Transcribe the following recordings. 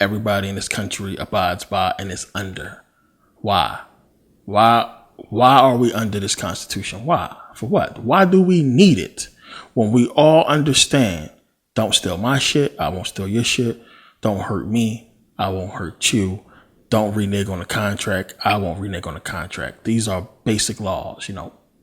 everybody in this country abides by and is under. Why? Why are we under this Constitution? Why? For what? Why do we need it when we all understand, don't steal my shit, I won't steal your shit. Don't hurt me, I won't hurt you. Don't renege on a contract, I won't renege on a contract. These are basic laws,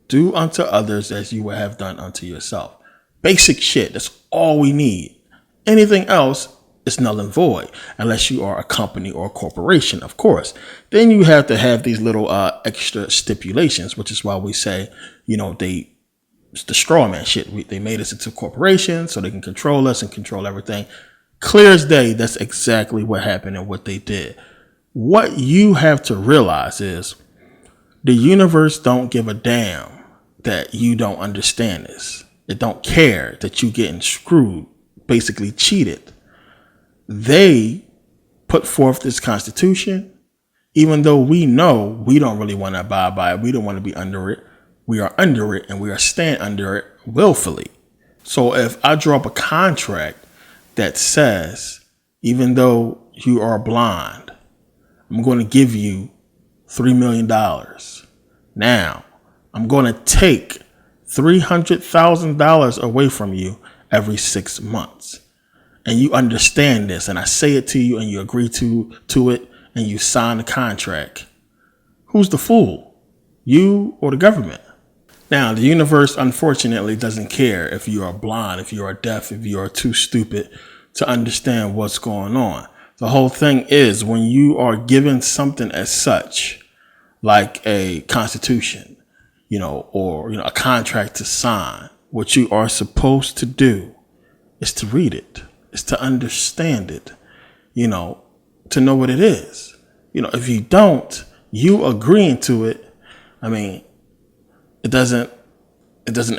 Do unto others as you would have done unto yourself. Basic shit, that's all we need. Anything else is null and void, unless you are a company or a corporation, of course. Then you have to have these little extra stipulations, which is why we say, it's the straw man shit. They made us into corporations so they can control us and control everything. Clear as day, that's exactly what happened and what they did. What you have to realize is the universe don't give a damn that you don't understand this. It don't care that you getting screwed, basically cheated. They put forth this Constitution, even though we know we don't really want to abide by it. We don't want to be under it. We are under it and we are staying under it willfully. So if I draw up a contract that says, even though you are blind, I'm going to give you $3 million. Now, I'm going to take $300,000 away from you every 6 months. And you understand this, and I say it to you and you agree to it and you sign the contract. Who's the fool? You or the government? Now, the universe, unfortunately, doesn't care if you are blind, if you are deaf, if you are too stupid to understand what's going on. The whole thing is when you are given something as such, like a constitution, or a contract to sign, what you are supposed to do is to read it, is to understand it, to know what it is. If you don't, you agreeing to it, it doesn't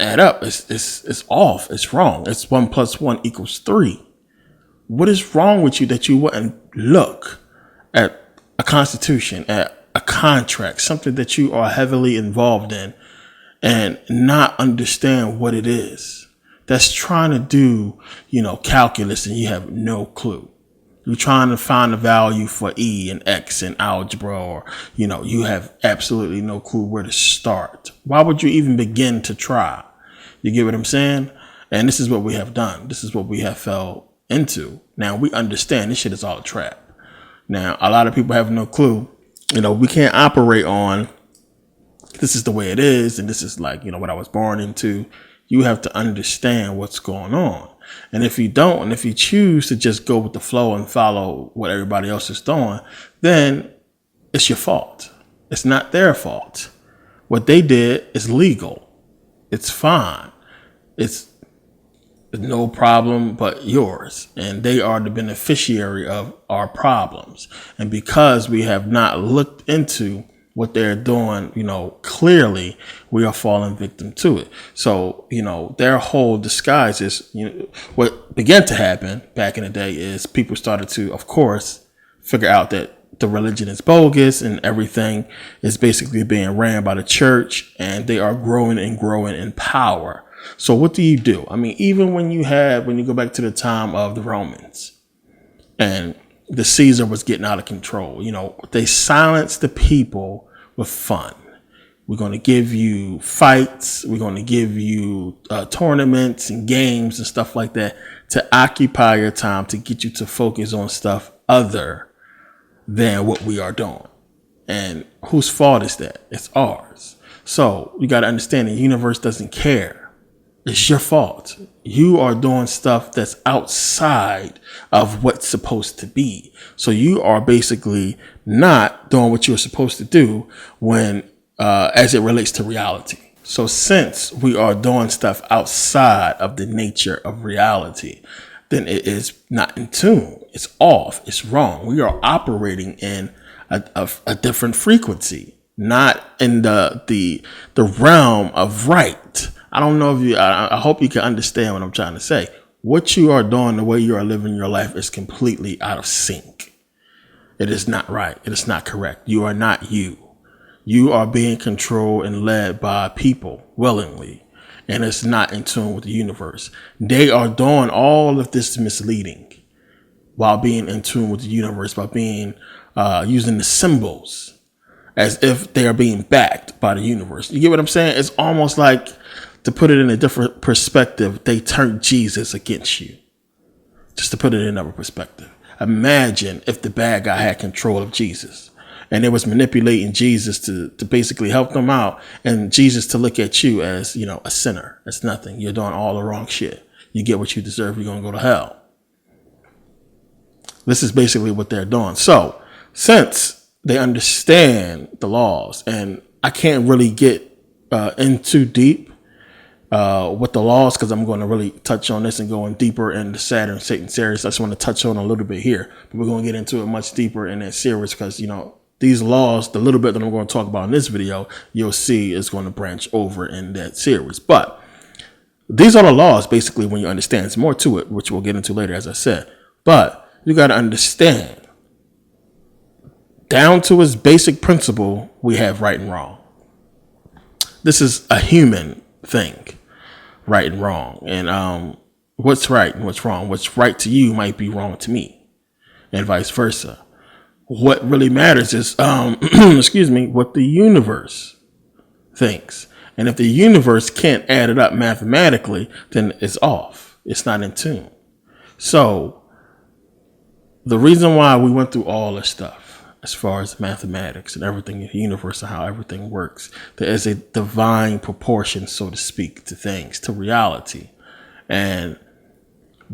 add up. It's off. It's wrong. It's 1 + 1 = 3. What is wrong with you that you wouldn't look at a constitution, at a contract, something that you are heavily involved in, and not understand what it is? That's trying to do, calculus, and you have no clue. You're trying to find the value for E and X in algebra, or, you have absolutely no clue where to start. Why would you even begin to try? You get what I'm saying? And this is what we have done. This is what we have fell into. Now we understand this shit is all a trap. Now, a lot of people have no clue. We can't operate on this is the way it is, and this is like, what I was born into. You have to understand what's going on. And if you don't, and if you choose to just go with the flow and follow what everybody else is doing, then it's your fault. It's not their fault. What they did is legal. It's fine. It's no problem but yours. And they are the beneficiary of our problems. And because we have not looked into what they're doing, clearly we are falling victim to it. So, their whole disguise is, what began to happen back in the day is people started to, of course, figure out that the religion is bogus and everything is basically being ran by the church, and they are growing in power. So what do? Even when you go back to the time of the Romans and the Caesar was getting out of control, they silenced the people with fun. We're going to give you fights. We're going to give you tournaments and games and stuff like that to occupy your time, to get you to focus on stuff other than what we are doing. And whose fault is that? It's ours. So you got to understand the universe doesn't care. It's your fault. You are doing stuff that's outside of what's supposed to be. So you are basically not doing what you're supposed to do when, as it relates to reality. So since we are doing stuff outside of the nature of reality, then it is not in tune. It's off. It's wrong. We are operating in a different frequency, not in the realm of right. I don't know if I hope you can understand what I'm trying to say. What you are doing, the way you are living your life is completely out of sync. It is not right. It is not correct. You are not you. You are being controlled and led by people willingly, and it's not in tune with the universe. They are doing all of this misleading. while being in tune with the universe, by being using the symbols as if they are being backed by the universe. You get what I'm saying? It's almost like, to put it in a different perspective, they turned Jesus against you. Just to put it in another perspective. Imagine if the bad guy had control of Jesus and they was manipulating Jesus to basically help them out, and Jesus to look at you as, you know, a sinner. That's nothing. You're doing all the wrong shit. You get what you deserve. You're going to go to hell. This is basically what they're doing. So since they understand the laws, and I can't really get in too deep with the laws, because I'm going to really touch on this and go in deeper in the Saturn Satan series. I just want to touch on a little bit here, but we're going to get into it much deeper in that series, because, you know, these laws, the little bit that I'm going to talk about in this video, you'll see is going to branch over in that series. But these are the laws, basically, when you understand. It's more to it, which we'll get into later, as I said. But you got to understand, down to its basic principle, we have right and wrong. This is a human thing, right and wrong. And what's right and what's wrong. What's right to you might be wrong to me, and vice versa. What really matters is, excuse me, what the universe thinks. And if the universe can't add it up mathematically, then it's off. It's not in tune. So the reason why we went through all this stuff, as far as mathematics and everything in the universe and how everything works, there is a divine proportion, so to speak, to things, to reality. And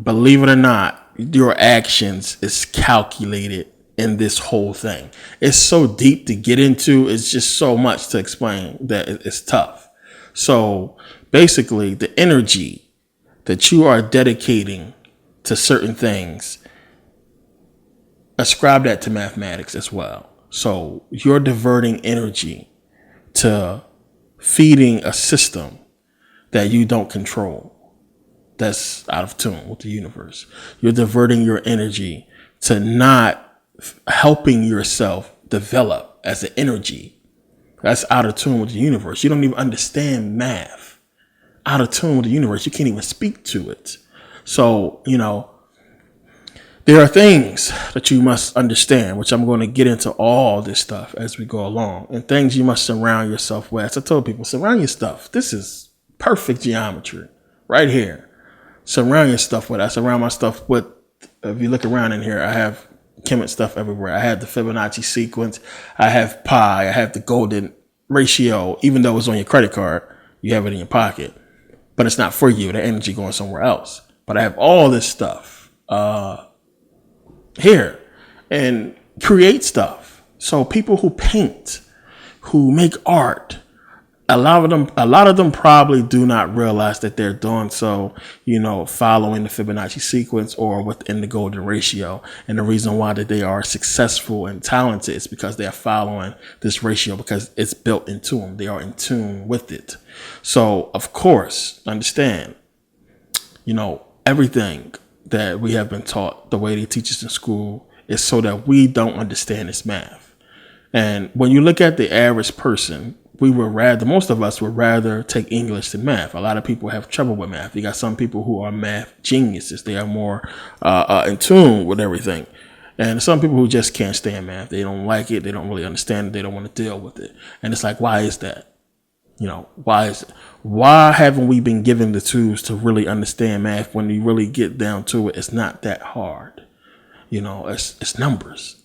believe it or not, your actions is calculated in this whole thing. It's so deep to get into. It's just so much to explain that it's tough. So basically, the energy that you are dedicating to certain things, ascribe that to mathematics as well. So you're diverting energy to feeding a system that you don't control, that's out of tune with the universe. You're diverting your energy to not helping yourself develop as an energy that's out of tune with the universe. You don't even understand math. Out of tune with the universe. You can't even speak to it. So, you know, there are things that you must understand, which I'm going to get into all this stuff as we go along, and things you must surround yourself with. As I told people, surround your stuff. This is perfect geometry right here. Surround your stuff with. I surround my stuff with, if you look around in here, I have Kemet stuff everywhere. I have the Fibonacci sequence. I have pi. I have the golden ratio. Even though it's on your credit card, you have it in your pocket, but it's not for you. The energy going somewhere else. But I have all this stuff here and create stuff. So people who paint, who make art, a lot of them probably do not realize that they're doing so, you know, following the Fibonacci sequence or within the golden ratio. And the reason why that they are successful and talented is because they are following this ratio, because it's built into them. They are in tune with it. So, of course, understand, you know, everything that we have been taught, the way they teach us in school, is so that we don't understand this math. And when you look at the average person, most of us would rather take English than math. A lot of people have trouble with math. You got some people who are math geniuses. They are more in tune with everything. And some people who just can't stand math. They don't like it. They don't really understand it. They don't want to deal with it. And it's like, why is that? You know, why is it? Why haven't we been given the tools to really understand math? When you really get down to it, it's not that hard. You know, it's numbers.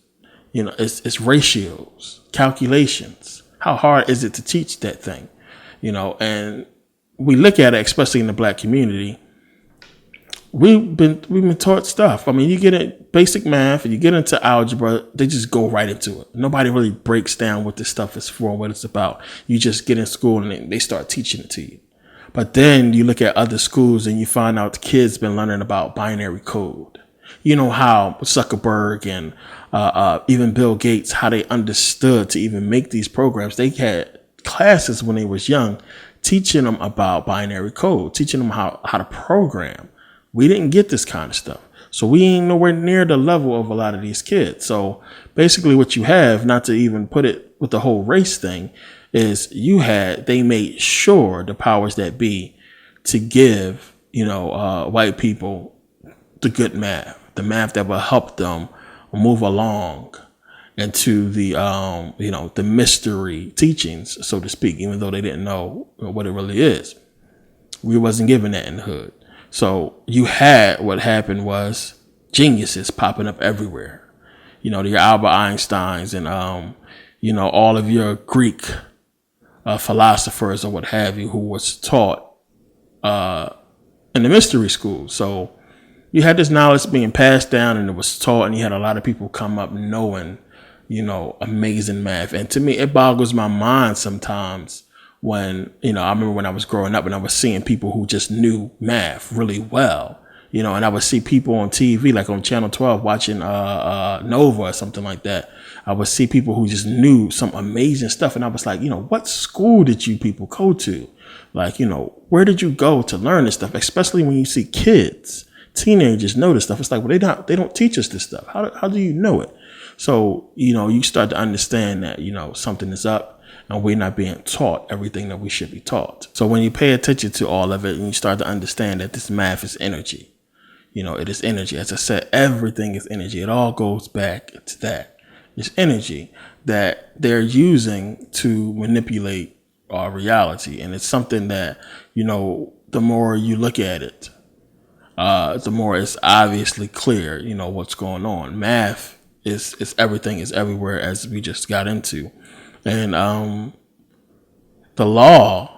You know, it's ratios, calculations. How hard is it to teach that thing? You know, and we look at it, especially in the black community. We've been taught stuff. I mean, you get in basic math and you get into algebra, they just go right into it. Nobody really breaks down what this stuff is for, what it's about. You just get in school and they start teaching it to you. But then you look at other schools and you find out the kids been learning about binary code. You know how Zuckerberg and even Bill Gates, how they understood to even make these programs. They had classes when they was young, teaching them about binary code, teaching them how to program. We didn't get this kind of stuff. So we ain't nowhere near the level of a lot of these kids. So basically what you have, not to even put it with the whole race thing, is they made sure, the powers that be, to give, you know, white people the good math. the math that will help them move along into the the mystery teachings, so to speak, even though they didn't know what it really is. We wasn't given that in the hood. So what happened was geniuses popping up everywhere. Your Albert Einsteins and all of your Greek philosophers or what have you, who was taught in the mystery school. So you had this knowledge being passed down and it was taught, and you had a lot of people come up knowing, amazing math. And to me, it boggles my mind sometimes when, I remember when I was growing up and I was seeing people who just knew math really well, and I would see people on TV, like on Channel 12 watching Nova or something like that. I would see people who just knew some amazing stuff. And I was like, what school did you people go to? Like, where did you go to learn this stuff? Especially when you see kids, teenagers know this stuff. It's like, well, they don't teach us this stuff. How do you know it? So, you start to understand that, something is up and we're not being taught everything that we should be taught. So when you pay attention to all of it and you start to understand that this math is energy, it is energy. As I said, everything is energy. It all goes back to that. It's energy that they're using to manipulate our reality. And it's something that, the more you look at it, the more it's obviously clear, what's going on. Math is everything, is everywhere, as we just got into. And the laws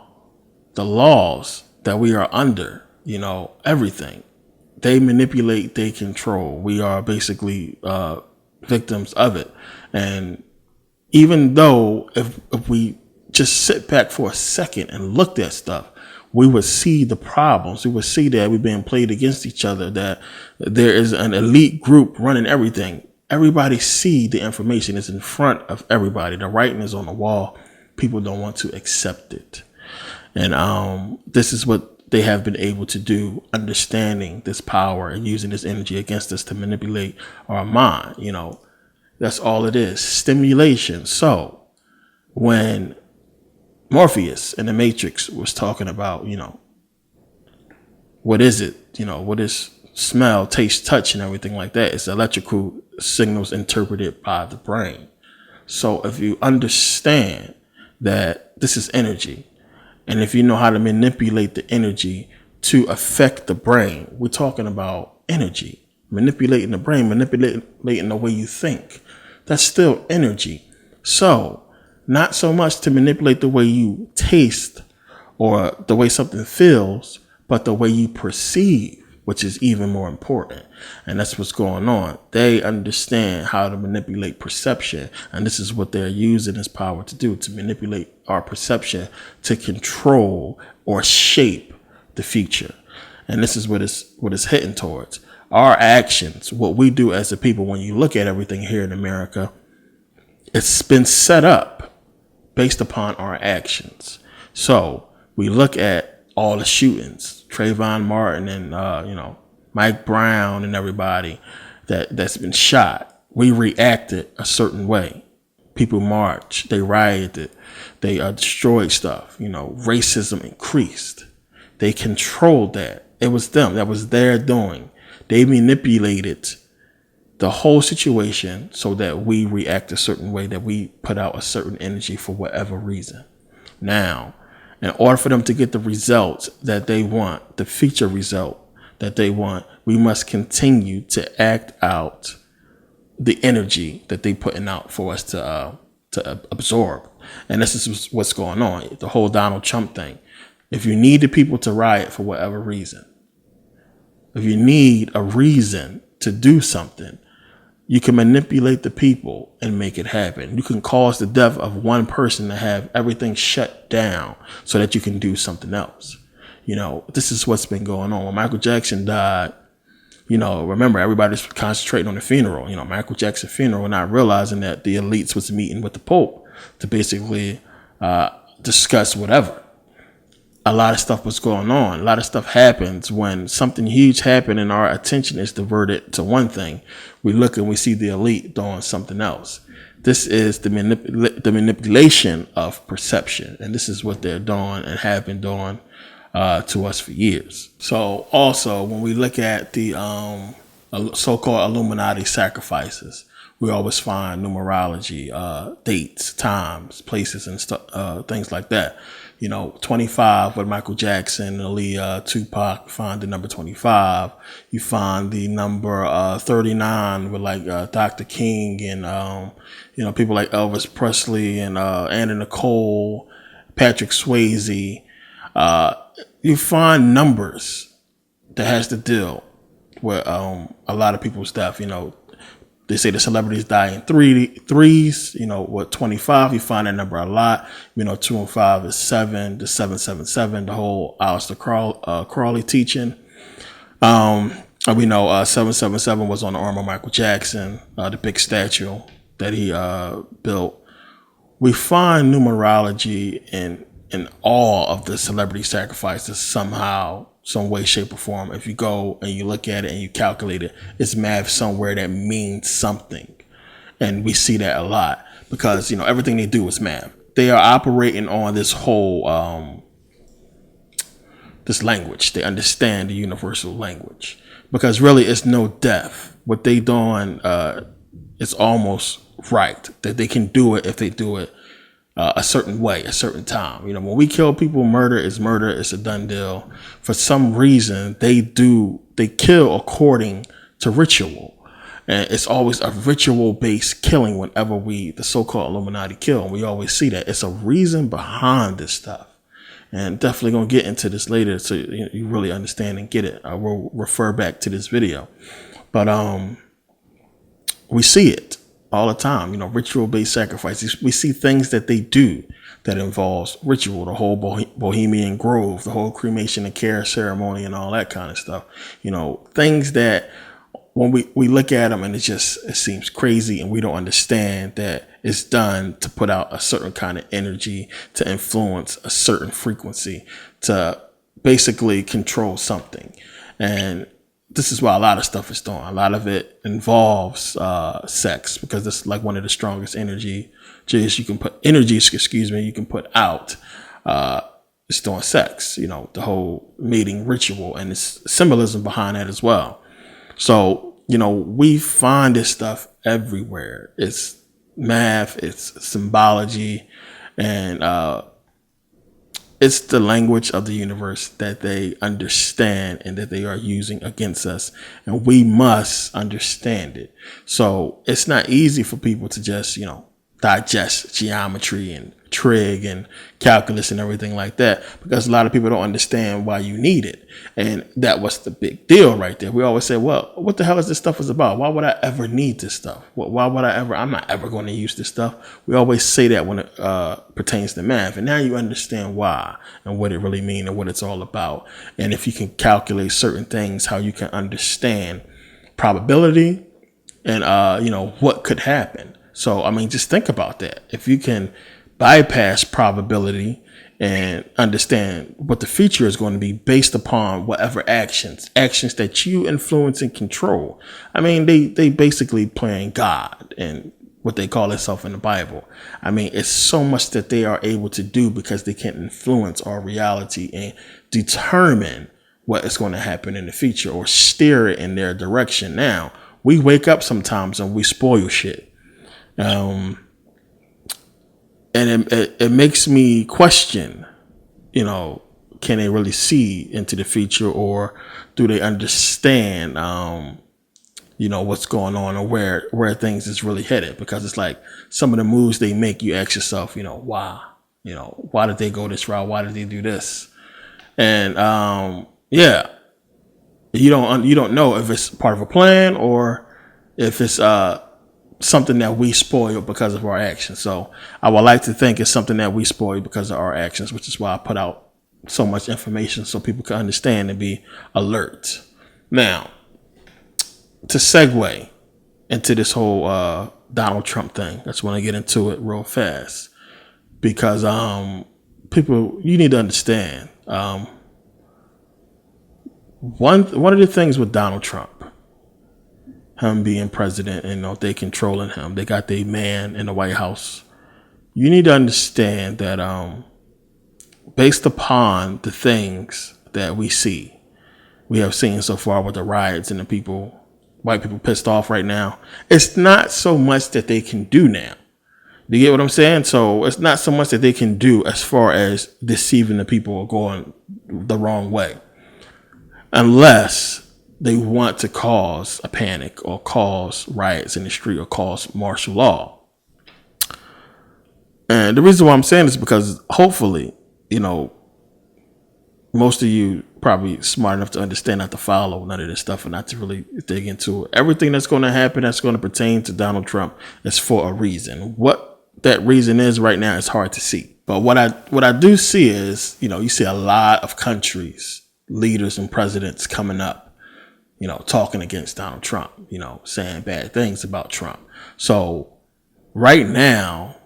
that we are under, everything, they manipulate, they control. We are basically victims of it. And even though if we just sit back for a second and looked at stuff, we would see the problems. We would see that we're being played against each other, that there is an elite group running everything. Everybody see the information is in front of everybody. The writing is on the wall. People don't want to accept it. And this is what they have been able to do, understanding this power and using this energy against us to manipulate our mind. That's all it is. Stimulation. So when Morpheus in the Matrix was talking about, what is it? What is smell, taste, touch, and everything like that? It's electrical signals interpreted by the brain. So if you understand that this is energy, and if you know how to manipulate the energy to affect the brain, we're talking about energy, manipulating the brain, manipulating the way you think. That's still energy. So not so much to manipulate the way you taste or the way something feels, but the way you perceive, which is even more important. And that's what's going on. They understand how to manipulate perception. And this is what they're using this power to do, to manipulate our perception, to control or shape the future. And this is what it's heading towards. Our actions, what we do as a people, when you look at everything here in America, it's been set up based upon our actions. So we look at all the shootings, Trayvon Martin and, Mike Brown and everybody that's been shot. We reacted a certain way. People marched, they rioted, they destroyed stuff. Racism increased. They controlled that. It was them. That was their doing. They manipulated the whole situation so that we react a certain way, that we put out a certain energy for whatever reason. Now, in order for them to get the results that they want, the future result that they want, we must continue to act out the energy that they putting out for us to absorb. And this is what's going on. The whole Donald Trump thing. If you need the people to riot for whatever reason, if you need a reason to do something, you can manipulate the people and make it happen. You can cause the death of one person to have everything shut down so that you can do something else. This is what's been going on. When Michael Jackson died, remember, everybody's concentrating on the funeral, Michael Jackson's funeral, not realizing that the elites was meeting with the Pope to basically discuss whatever. A lot of stuff was going on. A lot of stuff happens when something huge happened and our attention is diverted to one thing. We look and we see the elite doing something else. This is the manipulation of perception. And this is what they're doing and have been doing to us for years. So also when we look at the so-called Illuminati sacrifices. We always find numerology, dates, times, places, and stuff, things like that. 25 with Michael Jackson, Aaliyah, Tupac. You find the number 25. You find the number 39 with like Dr. King and people like Elvis Presley and Anna Nicole, Patrick Swayze. You find numbers that has to deal with a lot of people's death. They say the celebrities die in threes. With 25, you find that number a lot. 2 and 5 is 7, the 777, the whole Aleister Crowley teaching. And we know 777 was on the arm of Michael Jackson, the big statue that he built. We find numerology in all of the celebrity sacrifices somehow, some way, shape, or form. If you go and you look at it and you calculate it, it's math somewhere that means something. And we see that a lot because, everything they do is math. They are operating on this whole, this language. They understand the universal language because really it's no death. What they doing, is almost right that they can do it if they do it a certain way, a certain time. When we kill people, murder is murder. It's a done deal. For some reason, they kill according to ritual. And it's always a ritual-based killing whenever the so-called Illuminati kill. And we always see that. It's a reason behind this stuff. And definitely going to get into this later so you really understand and get it. I will refer back to this video. But we see it all the time, ritual-based sacrifices. We see things that they do that involves ritual, the whole Bohemian Grove, the whole cremation and care ceremony and all that kind of stuff. Things that when we look at them and it seems crazy and we don't understand that it's done to put out a certain kind of energy, to influence a certain frequency, to basically control something. And this is why a lot of stuff is done. A lot of it involves sex because it's like one of the strongest energies you can put out. It's doing sex, the whole mating ritual, and it's symbolism behind that as well. So, we find this stuff everywhere. It's math, it's symbology, and it's the language of the universe that they understand and that they are using against us. And we must understand it. So it's not easy for people to just, digest geometry and trig and calculus and everything like that, because a lot of people don't understand why you need it. And that was the big deal right there. We always say, well, what the hell is this stuff is about? Why would I ever need this stuff? Why would I'm not ever going to use this stuff. We always say that when it pertains to math. And now you understand why and what it really means and what it's all about. And if you can calculate certain things, how you can understand probability and, what could happen. So, just think about that. If you can bypass probability and understand what the future is going to be based upon whatever actions that you influence and control. They basically playing God and what they call themselves in the Bible. It's so much that they are able to do because they can influence our reality and determine what is going to happen in the future or steer it in their direction. Now, we wake up sometimes and we spoil shit. And it makes me question, can they really see into the future, or do they understand, what's going on or where things is really headed? Because it's like some of the moves they make, you ask yourself, why? Why did they go this route? Why did they do this? And you don't know if it's part of a plan or if it's something that we spoil because of our actions. So I would like to think it's something that we spoil because of our actions, which is why I put out so much information so people can understand and be alert. Now, to segue into this whole Donald Trump thing, I just want to get into it real fast because people, you need to understand one of the things with Donald Trump, him being president, and they controlling him. They got their man in the White House. You need to understand that based upon the things that we have seen so far with the riots and the people white people pissed off right now. It's not so much that they can do now. Do you get what I'm saying? So it's not so much that they can do as far as deceiving the people or going the wrong way, unless they want to cause a panic or cause riots in the street or cause martial law. And the reason why I'm saying this is because hopefully, most of you probably smart enough to understand not to follow none of this stuff and not to really dig into it. Everything that's going to happen that's going to pertain to Donald Trump is for a reason. What that reason is right now is hard to see. But what I do see is, you see a lot of countries, leaders and presidents coming up, talking against Donald Trump, saying bad things about Trump. So right now,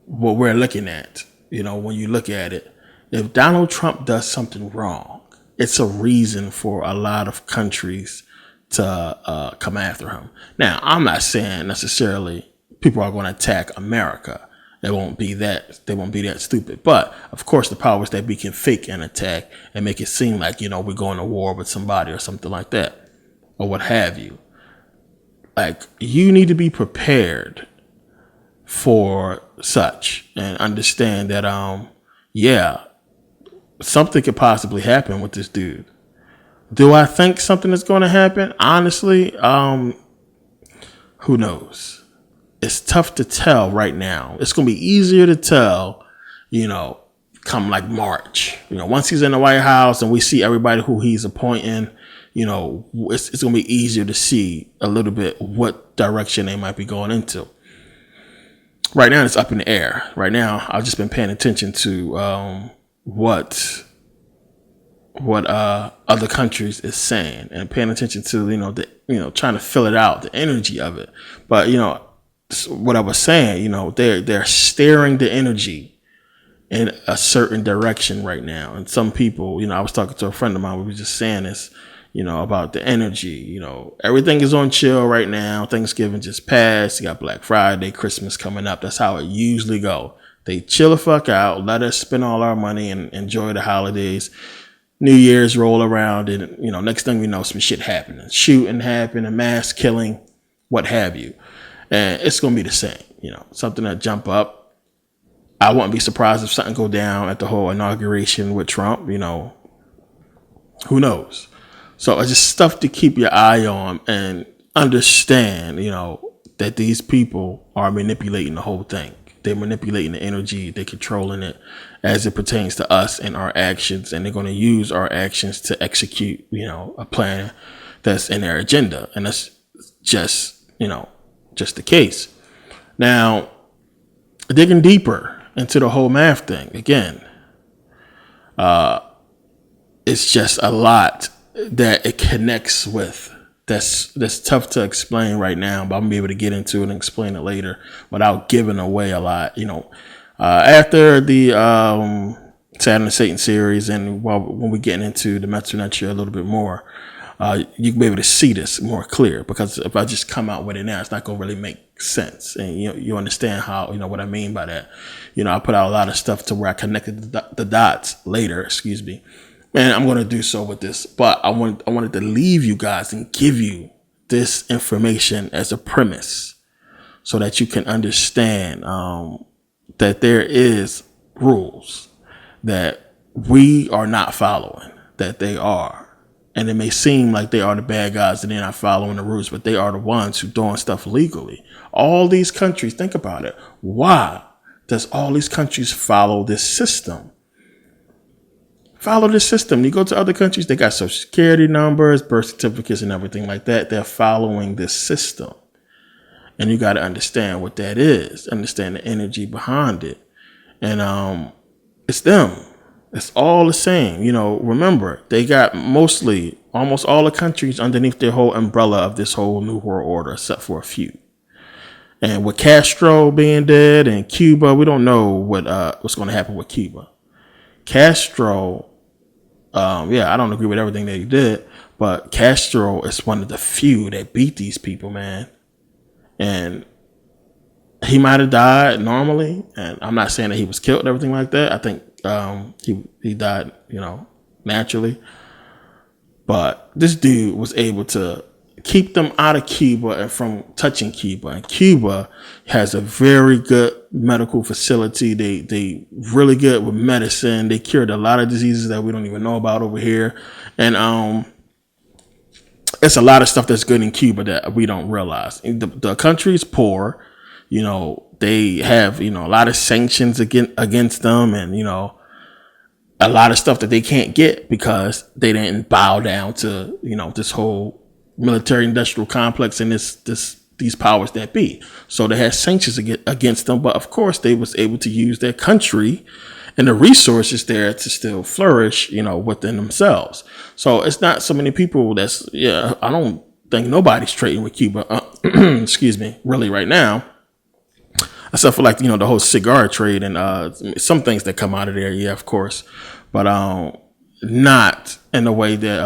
what we're looking at, when you look at it, if Donald Trump does something wrong, it's a reason for a lot of countries to come after him. Now, I'm not saying necessarily people are going to attack America. They won't be that stupid. But of course, the powers that be can fake an attack and make it seem like, we're going to war with somebody or something like that, or what have you. Like, you need to be prepared for such and understand that, something could possibly happen with this dude. Do I think something is going to happen? Honestly, who knows? It's tough to tell right now. It's going to be easier to tell, come like March. Once he's in the White House and we see everybody who he's appointing, it's going to be easier to see a little bit what direction they might be going into. Right now, it's up in the air. Right now, I've just been paying attention to what other countries is saying and paying attention to trying to fill it out, the energy of it. But what I was saying, they're steering the energy in a certain direction right now. And some people, I was talking to a friend of mine, we were just saying this, about the energy. Everything is on chill right now. Thanksgiving just passed. You got Black Friday, Christmas coming up. That's how it usually go. They chill the fuck out, let us spend all our money and enjoy the holidays. New Year's roll around and, next thing we know, some shit happening. Shooting happening, mass killing, what have you. And it's going to be the same, something that jump up. I wouldn't be surprised if something go down at the whole inauguration with Trump, who knows? So it's just stuff to keep your eye on and understand, that these people are manipulating the whole thing. They're manipulating the energy. They're controlling it as it pertains to us and our actions. And they're going to use our actions to execute, a plan that's in their agenda. And that's just the case. Now, digging deeper into the whole math thing, again, it's just a lot that it connects with. That's tough to explain right now, but I'm gonna be able to get into it and explain it later without giving away a lot. After the Saturn and Satan series, and when we're getting into the Metu next year a little bit more, you can be able to see this more clear. Because if I just come out with it now, it's not gonna really make sense. And you understand how what I mean by that. I put out a lot of stuff to where I connected the dots later. Excuse me. And I'm going to do so with this, but I wanted to leave you guys and give you this information as a premise so that you can understand that there is rules that we are not following, that they are. And it may seem like they are the bad guys and they're not following the rules, but they are the ones who doing stuff legally. All these countries, think about it. Why does all these countries follow this system? Follow the system. You go to other countries, they got social security numbers, birth certificates, and everything like that. They're following this system. And you got to understand what that is, understand the energy behind it. And it's them. It's all the same. Remember, they got almost all the countries underneath their whole umbrella of this whole New World Order, except for a few. And with Castro being dead and Cuba, we don't know what's going to happen with Cuba. Castro, I don't agree with everything that he did, but Castro is one of the few that beat these people, man. And he might have died normally, and I'm not saying that he was killed and everything like that. I think he died, naturally. But this dude was able to keep them out of Cuba and from touching Cuba. And Cuba has a very good medical facility. They really good with medicine. They cured a lot of diseases that we don't even know about over here. And it's a lot of stuff that's good in Cuba that we don't realize. The country is poor. You know, they have, you know, a lot of sanctions against them, and, you know, a lot of stuff that they can't get because they didn't bow down to, you know, this whole military industrial complex and these powers that be. So they had sanctions against them, but of course they was able to use their country and the resources there to still flourish, you know, within themselves. So it's not so many people I don't think nobody's trading with Cuba, excuse me, really right now, except for, like, you know, the whole cigar trade and some things that come out of there. Yeah, of course, but not in the way that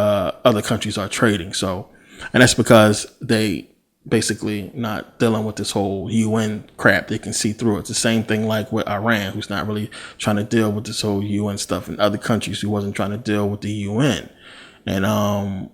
other countries are trading. So, and that's because they basically not dealing with this whole UN crap. They can see through it. It's the same thing like with Iran, who's not really trying to deal with this whole UN stuff, and other countries who wasn't trying to deal with the UN. And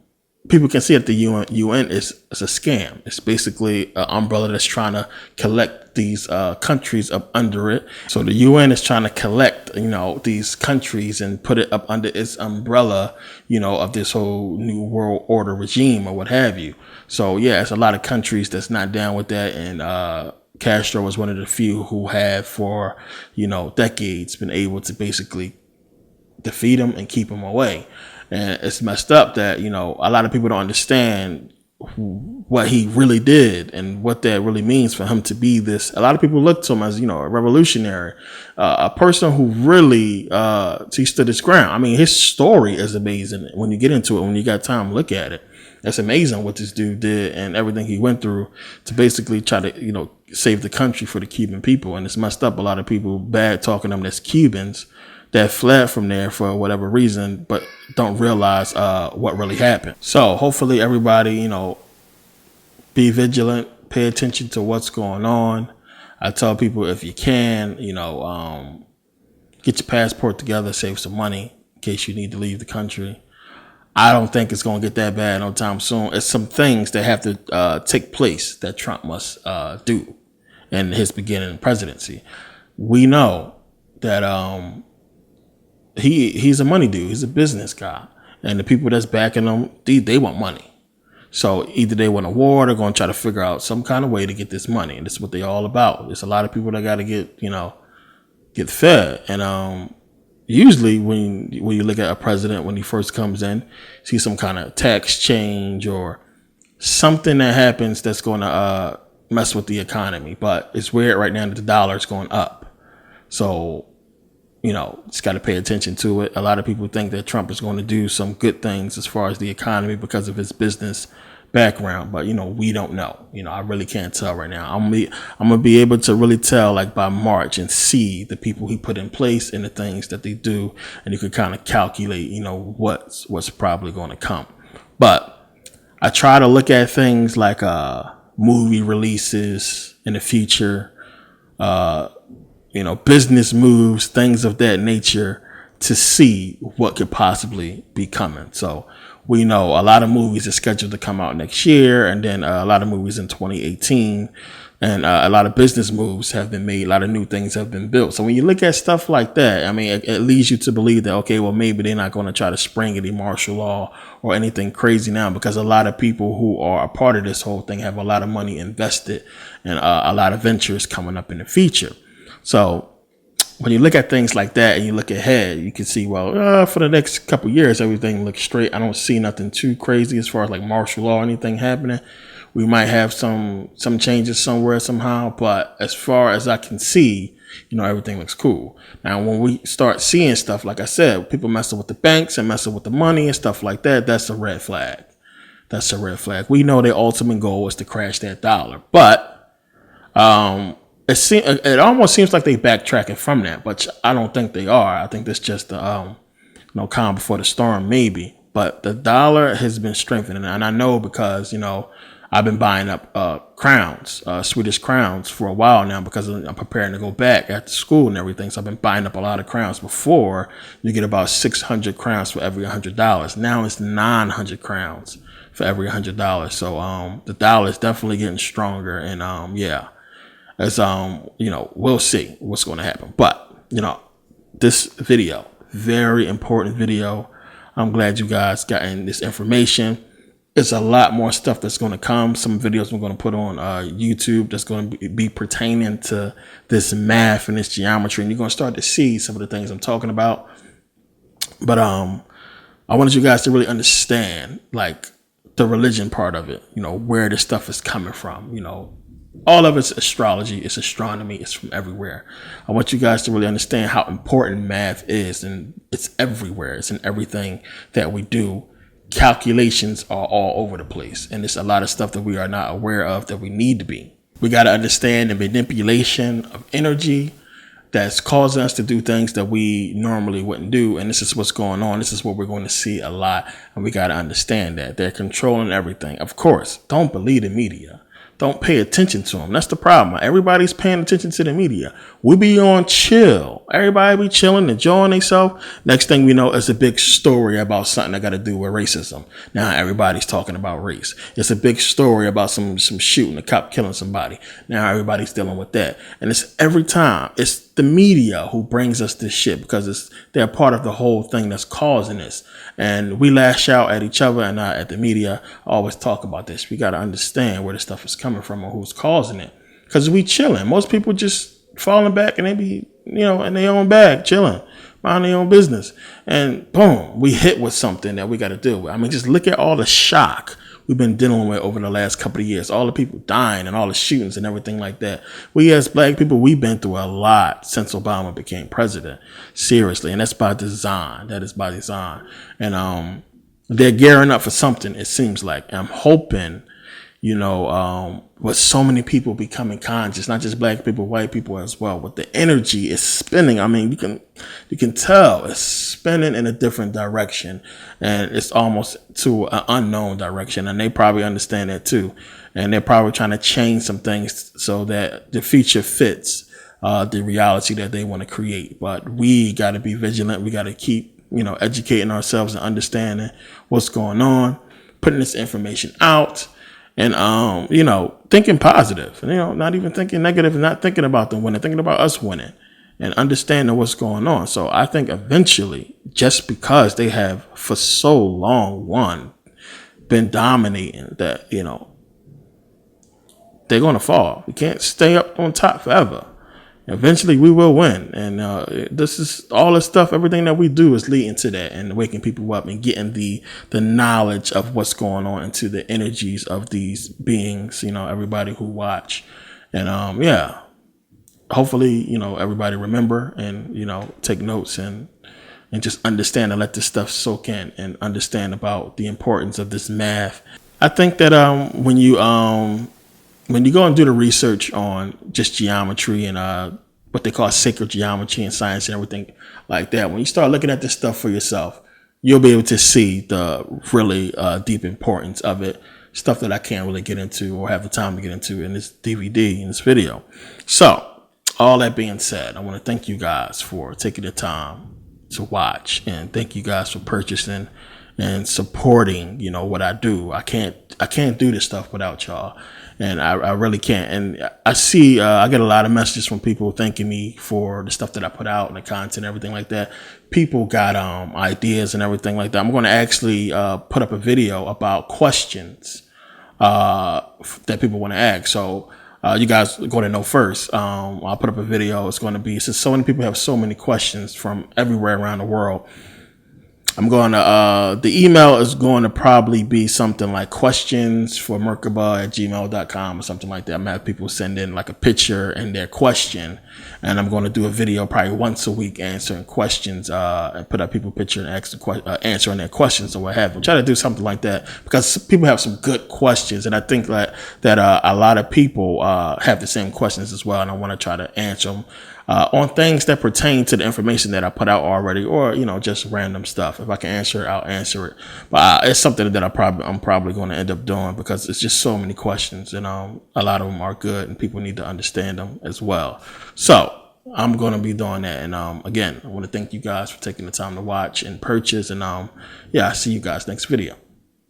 people can see that the UN is a scam. It's basically an umbrella that's trying to collect these countries up under it. So the UN is trying to collect, you know, these countries and put it up under its umbrella, you know, of this whole new world order regime or what have you. So yeah, it's a lot of countries that's not down with that. And Castro was one of the few who have for, you know, decades been able to basically defeat him and keep him away. And it's messed up that, you know, a lot of people don't understand what he really did and what that really means for him to be this. A lot of people look to him as, you know, a revolutionary, a person who really he stood his ground. I mean, his story is amazing. When you get into it, when you got time, look at it. It's amazing what this dude did and everything he went through to basically try to, you know, save the country for the Cuban people. And it's messed up. A lot of people bad talking them as Cubans that fled from there for whatever reason, but don't realize what really happened. So hopefully everybody, you know, be vigilant, pay attention to what's going on. I tell people, if you can, you know, get your passport together, save some money in case you need to leave the country. I don't think it's going to get that bad no time soon. It's some things that have to take place that Trump must do in his beginning presidency. We know that he's a money dude. He's a business guy. And the people that's backing him, they want money. So either they want a war, they're going to try to figure out some kind of way to get this money. And that's what they're all about. There's a lot of people that got to get fed. And usually when you look at a president, when he first comes in, see some kind of tax change or something that happens that's going to mess with the economy. But it's weird right now that the dollar is going up. So, you know, just got to pay attention to it. A lot of people think that Trump is going to do some good things as far as the economy because of his business background. But, you know, we don't know. You know, I really can't tell right now. I'm going to be able to really tell like by March and see the people he put in place and the things that they do. And you could kind of calculate, you know, what's probably going to come. But I try to look at things like movie releases in the future, you know, business moves, things of that nature to see what could possibly be coming. So we know a lot of movies are scheduled to come out next year, and then a lot of movies in 2018, and a lot of business moves have been made. A lot of new things have been built. So when you look at stuff like that, I mean, it leads you to believe that, okay, well, maybe they're not going to try to spring any martial law or anything crazy now, because a lot of people who are a part of this whole thing have a lot of money invested and a lot of ventures coming up in the future. So when you look at things like that and you look ahead, you can see, well, for the next couple of years, everything looks straight. I don't see nothing too crazy as far as like martial law or anything happening. We might have some changes somewhere somehow, but as far as I can see, you know, everything looks cool. Now, when we start seeing stuff, like I said, people messing with the banks and messing with the money and stuff like that, that's a red flag. That's a red flag. We know their ultimate goal is to crash that dollar, but it almost seems like they backtracking from that, but I don't think they are. I think that's just the calm before the storm, maybe. But the dollar has been strengthening, and I know because, you know, I've been buying up crowns, Swedish crowns for a while now because I'm preparing to go back after school and everything. So I've been buying up a lot of crowns. Before, you get about 600 crowns for every $100. Now it's 900 crowns for every $100. So the dollar is definitely getting stronger. And yeah, as we'll see what's going to happen. But this video, very important video. I'm glad you guys gotten this information. There's a lot more stuff that's going to come. Some videos we're going to put on YouTube that's going to be pertaining to this math and this geometry. And you're going to start to see some of the things I'm talking about. But I wanted you guys to really understand, like, the religion part of it, where this stuff is coming from. All of it's astrology, it's astronomy, it's from everywhere. I want you guys to really understand how important math is, and it's everywhere. It's in everything that we do. Calculations are all over the place, and there's a lot of stuff that we are not aware of that we need to be. We got to understand the manipulation of energy that's causing us to do things that we normally wouldn't do, and this is what's going on. This is what we're going to see a lot, and we got to understand that they're controlling everything. Of course, don't believe the media. Don't pay attention to them. That's the problem. Everybody's paying attention to the media. We be on chill. Everybody be chilling, enjoying themselves. Next thing we know, it's a big story about something that got to do with racism. Now everybody's talking about race. It's a big story about some shooting, a cop killing somebody. Now everybody's dealing with that. And it's every time. It's the media who brings us this shit because they're part of the whole thing that's causing this. And we lash out at each other and not at the media. I always talk about this. We got to understand where this stuff is coming from or who's causing it. Because we chilling. Most people just falling back and they be, in their own bag, chilling, mind their own business. And boom, we hit with something that we got to deal with. I mean, just look at all the shock we've been dealing with over the last couple of years. All the people dying and all the shootings and everything like that. We as black people, we've been through a lot since Obama became president. Seriously. And that's by design. That is by design. And they're gearing up for something, it seems like. And I'm hoping, with so many people becoming conscious, not just black people, white people as well, with the energy is spinning. I mean, you can tell it's spinning in a different direction, and it's almost to an unknown direction. And they probably understand that too. And they're probably trying to change some things so that the future fits the reality that they want to create. But we got to be vigilant. We got to keep, educating ourselves and understanding what's going on, putting this information out. And, thinking positive, not even thinking negative and not thinking about them winning, thinking about us winning and understanding what's going on. So I think eventually, just because they have for so long, been dominating that, they're going to fall. We can't stay up on top forever. Eventually we will win. And this is all the stuff, everything that we do is leading to that and waking people up and getting the knowledge of what's going on into the energies of these beings, everybody who watch. And hopefully, everybody remember and, take notes and just understand and let this stuff soak in and understand about the importance of this math. I think that when you go and do the research on just geometry and what they call sacred geometry and science and everything like that, when you start looking at this stuff for yourself, you'll be able to see the really deep importance of it, stuff that I can't really get into or have the time to get into in this DVD, in this video. So all that being said, I want to thank you guys for taking the time to watch, and thank you guys for purchasing and supporting, what I do. I can't do this stuff without y'all. And I really can't. And I see, I get a lot of messages from people thanking me for the stuff that I put out and the content and everything like that. People got ideas and everything like that. I'm going to actually put up a video about questions that people want to ask. So you guys are going to know first. I'll put up a video. It's going to be, since so many people have so many questions from everywhere around the world, I'm going to, the email is going to probably be something like questions for Merkabah@gmail.com or something like that. I'm going to have people send in like a picture and their question. And I'm going to do a video probably once a week answering questions, and put up people picture and answering their questions or what have you. Try to do something like that because people have some good questions. And I think that a lot of people, have the same questions as well. And I want to try to answer them on things that pertain to the information that I put out already, or, just random stuff. enough. If I can answer it, I'll answer it. But it's something that I'm probably going to end up doing because it's just so many questions, and a lot of them are good, and people need to understand them as well. So I'm going to be doing that. And again, I want to thank you guys for taking the time to watch and purchase. And yeah, I'll see you guys next video.